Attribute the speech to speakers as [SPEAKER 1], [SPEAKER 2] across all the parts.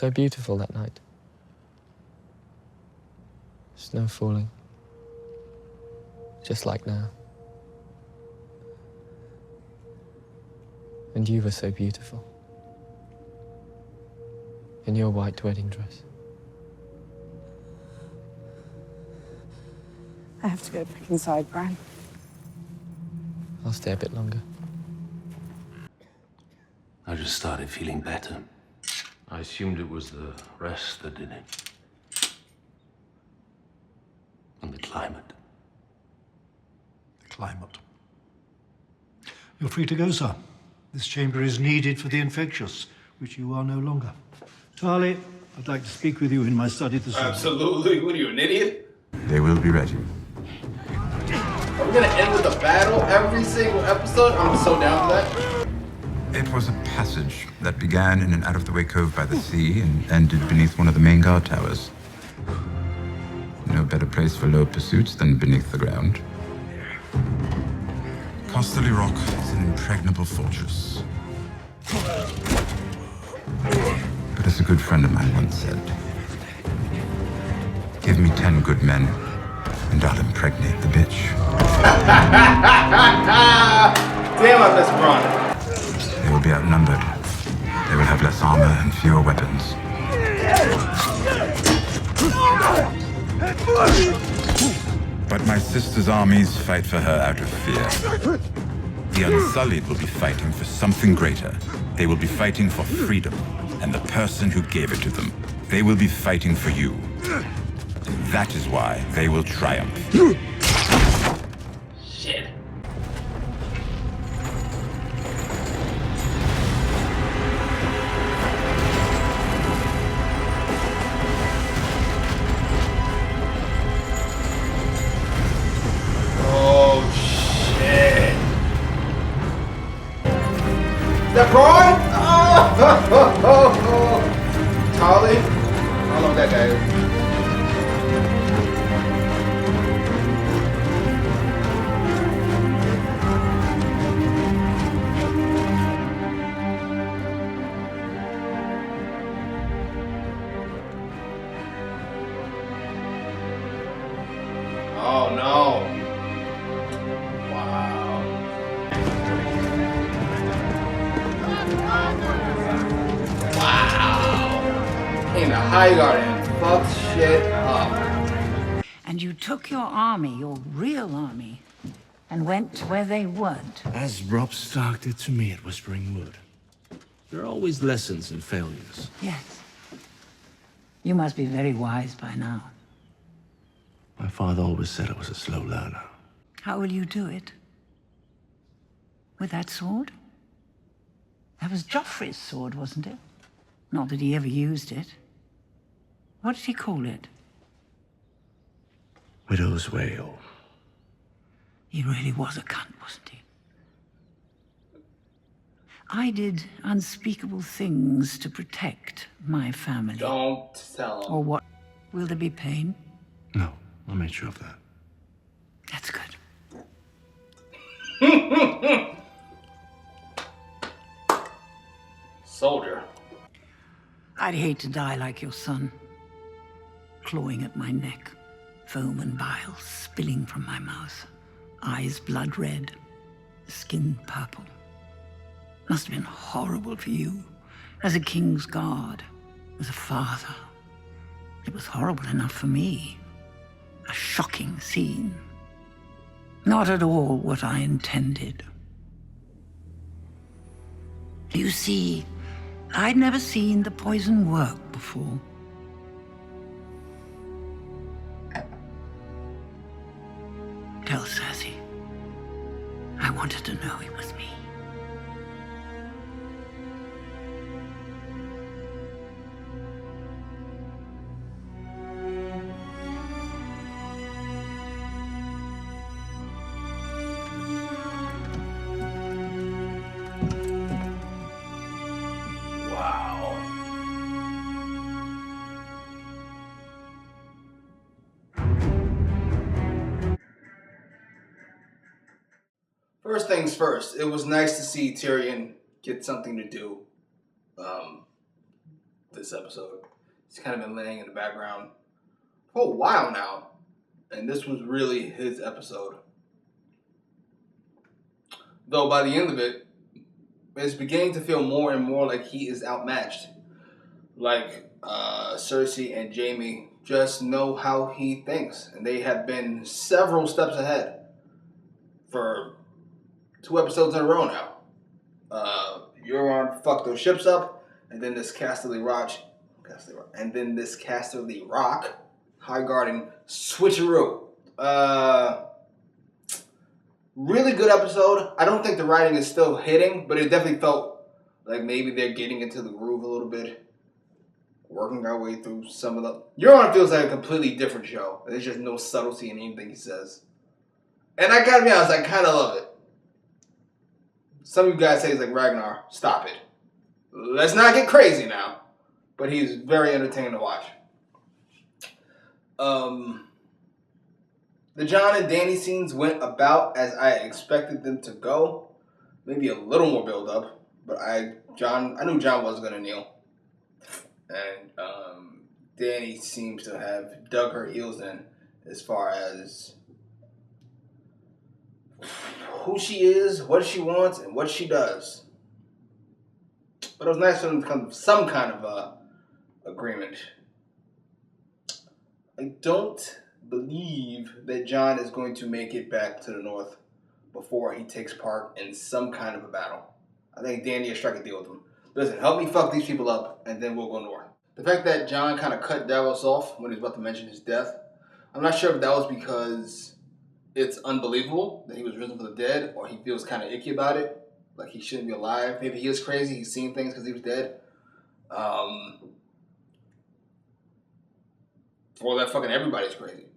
[SPEAKER 1] So beautiful that night. Snow falling. Just like now. And you were so beautiful. In your white wedding dress.
[SPEAKER 2] I have to go back inside, Bran.
[SPEAKER 1] I'll stay a bit longer.
[SPEAKER 3] I just started feeling better. I assumed it was the rest that did it. And the climate.
[SPEAKER 4] The climate. You're free to go, sir. This chamber is needed for the infectious, which you are no longer. Charlie, I'd like to speak with you in my study this evening.
[SPEAKER 5] Absolutely. What are you, an idiot?
[SPEAKER 6] They will be ready.
[SPEAKER 5] Are we gonna end with a battle every single episode? I'm so down for that.
[SPEAKER 6] It was a passage that began in an out-of-the-way cove by the sea and ended beneath one of the main guard towers. No better place for low pursuits than beneath the ground. Casterly Rock is an impregnable fortress. But as a good friend of mine once said, give me 10 good men, and I'll impregnate the bitch.
[SPEAKER 5] Damn, I miss Bron.
[SPEAKER 6] They will be outnumbered. They will have less armor and fewer weapons. But my sister's armies fight for her out of fear. The Unsullied will be fighting for something greater. They will be fighting for freedom and the person who gave it to them. They will be fighting for you. And that is why they will triumph.
[SPEAKER 5] Shit. Oh, shit. Is that Braun? Oh, Charlie? I don't know what that guy is. Oh no. Wow. Wow. In the high garden, fuck shit up.
[SPEAKER 7] And you took your army, your real army, and went to where they weren't.
[SPEAKER 3] As Robb Stark did to me at Whispering Wood. There are always lessons in failures.
[SPEAKER 7] Yes. You must be very wise by now.
[SPEAKER 3] My father always said I was a slow learner.
[SPEAKER 7] How will you do it? With that sword? That was Joffrey's sword, wasn't it? Not that he ever used it. What did he call it?
[SPEAKER 3] Widow's Wail.
[SPEAKER 7] He really was a cunt, wasn't he? I did unspeakable things to protect my family.
[SPEAKER 5] Don't tell him.
[SPEAKER 7] Or what? Will there be pain?
[SPEAKER 3] No, I made sure of that.
[SPEAKER 7] That's good.
[SPEAKER 5] Soldier.
[SPEAKER 7] I'd hate to die like your son. Clawing at my neck, foam and bile spilling from my mouth, eyes blood red, skin purple. Must have been horrible for you, as a king's guard, as a father. It was horrible enough for me. A shocking scene. Not at all what I intended. You see, I'd never seen the poison work before. Tell Cersei. I wanted to know it was me.
[SPEAKER 5] Wow. First things first, it was nice to see Tyrion get something to do. The this episode. He's kind of been laying in the background for a while now, and this was really his episode. Though by the end of it, it's beginning to feel more and more like he is outmatched. Like Cersei and Jaime just know how he thinks, and they have been several steps ahead for 2 episodes in a row now. Euron fucked those ships up, and then this Casterly Rock, High Garden switcheroo. Really good episode. I don't think the writing is still hitting, but it definitely felt like maybe they're getting into the groove a little bit. Working our way through some of the... Euron feels like a completely different show. There's just no subtlety in anything he says. And I gotta be honest, I kind of love it. Some of you guys say it's like Ragnar. Stop it. Let's not get crazy now. But he's very entertaining to watch. The Jon and Dany scenes went about as I expected them to go. Maybe a little more build up. But I knew Jon wasn't going to kneel. And Dany seems to have dug her heels in as far as who she is, what she wants, and what she does. But it was nice for them to come to some kind of agreement. I don't believe that Jon is going to make it back to the north before he takes part in some kind of a battle. I think Dany will strike a deal with him. Listen, help me fuck these people up, and then we'll go north. The fact that Jon kind of cut Davos off when he was about to mention his death, I'm not sure if that was because it's unbelievable that he was risen from the dead, or he feels kind of icky about it, like he shouldn't be alive. Maybe he is crazy, he's seen things because he was dead. Or that fucking everybody's crazy.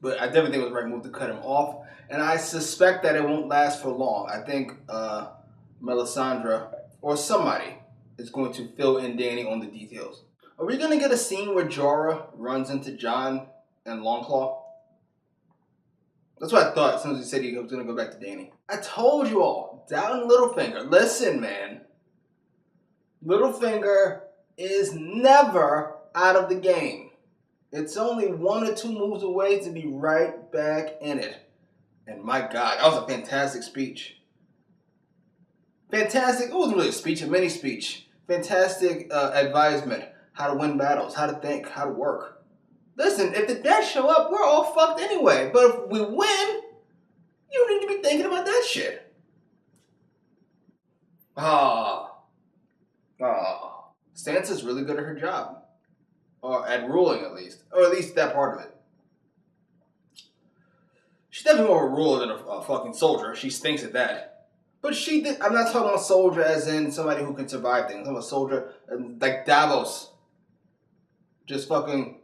[SPEAKER 5] But I definitely think it was the right move to cut him off, and I suspect that it won't last for long. I think Melisandre or somebody is going to fill in Dany on the details. Are we going to get a scene where Jorah runs into Jon and Longclaw? That's what I thought as soon as he said he was going to go back to Dany. I told you all, down Littlefinger. Listen, man. Littlefinger is never out of the game. It's only 1 or 2 moves away to be right back in it. And my God, that was a fantastic speech. Fantastic. It wasn't really a speech, a mini speech. Fantastic advisement. How to win battles, how to think, how to work. Listen, if the dead show up, we're all fucked anyway. But if we win, you need to be thinking about that shit. Sansa's really good at her job. Or at ruling, at least. Or at least that part of it. She's definitely more of a ruler than a fucking soldier. She stinks at that. But I'm not talking about soldier as in somebody who can survive things. I'm talking about soldier like Davos. Just fucking...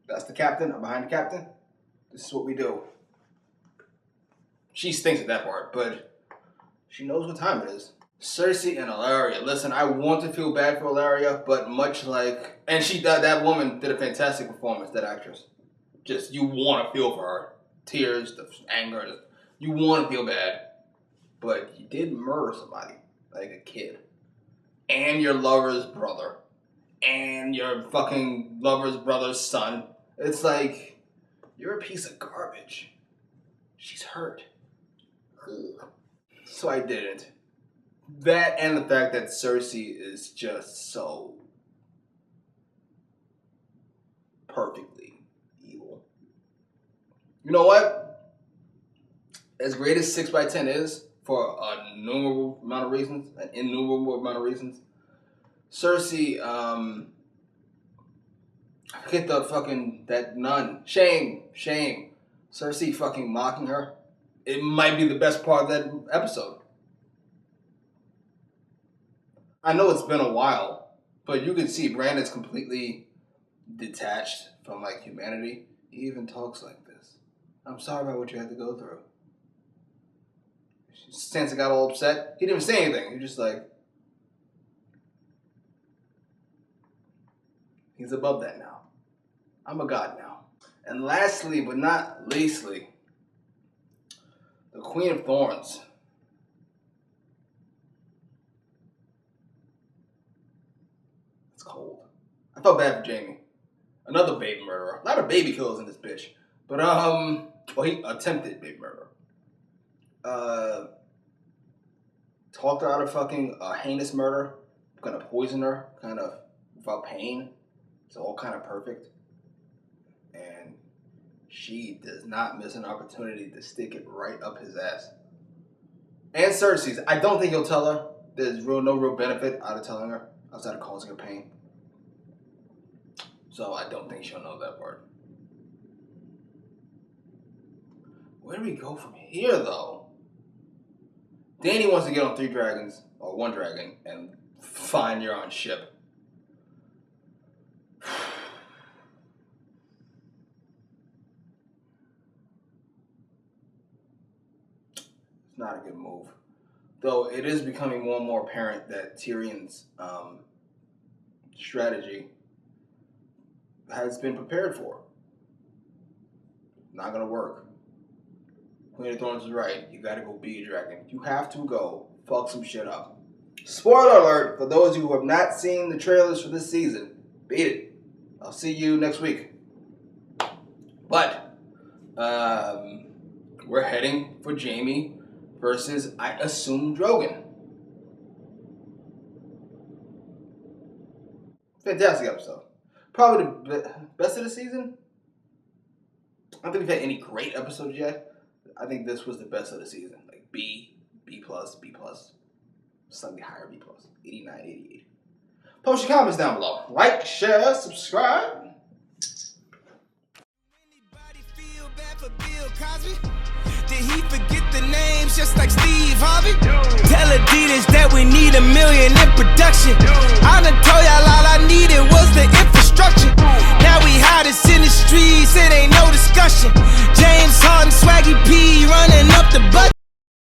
[SPEAKER 5] That's the captain. I'm behind the captain. This is what we do. She stinks at that part, but she knows what time it is. Cersei and Ilaria. Listen, I want to feel bad for Ilaria, but much like... And that woman did a fantastic performance, that actress. Just, you want to feel for her. Tears, the anger, you want to feel bad. But you did murder somebody, like a kid. And your lover's brother. And your fucking lover's brother's son. It's like, you're a piece of garbage. She's hurt. Ugh. So I didn't. That and the fact that Cersei is just so perfectly evil. You know what? As great as 6x10 is, for an innumerable amount of reasons, Cersei, I forget that nun. Shame. Cersei fucking mocking her. It might be the best part of that episode. I know it's been a while, but you can see Brandon's completely detached from like humanity. He even talks like this. I'm sorry about what you had to go through. Sansa got all upset. He didn't even say anything. He was just like, he's above that now. I'm a god now. And lastly, but not leastly, the Queen of Thorns. It's cold. I felt bad for Jamie. Another baby murderer. A lot of baby killers in this bitch. But, well, he attempted baby murder. Talked her out of fucking heinous murder. Gonna poison her, kind of, without pain. It's all kind of perfect. And she does not miss an opportunity to stick it right up his ass. And Cersei's. I don't think he'll tell her. There's no real benefit out of telling her, outside of causing her pain. So I don't think she'll know that part. Where do we go from here, though? Dany wants to get on 3 dragons, or 1 dragon, and find Euron's ship. It's not a good move. Though it is becoming more and more apparent that Tyrion's strategy has been prepared for. Not gonna work. Queen of Thorns is right. You gotta go be a dragon. You have to go fuck some shit up. Spoiler alert for those of you who have not seen the trailers for this season. Beat it. I'll see you next week. But we're heading for Jaime versus, I assume, Drogon. Fantastic episode. Probably the best of the season. I don't think we've had any great episodes yet. I think this was the best of the season. Like B+, B+. Slightly higher, B+. 89, 88. Post your comments down below. Like, share, subscribe.
[SPEAKER 8] Anybody feel bad for Bill Cosby? Did he forget the names just like Steve Harvey? Tell Adidas that we need $1 million in production. I done told y'all all I needed was the infrastructure. Now we hottest in the streets, it ain't no discussion. James Harden, Swaggy P,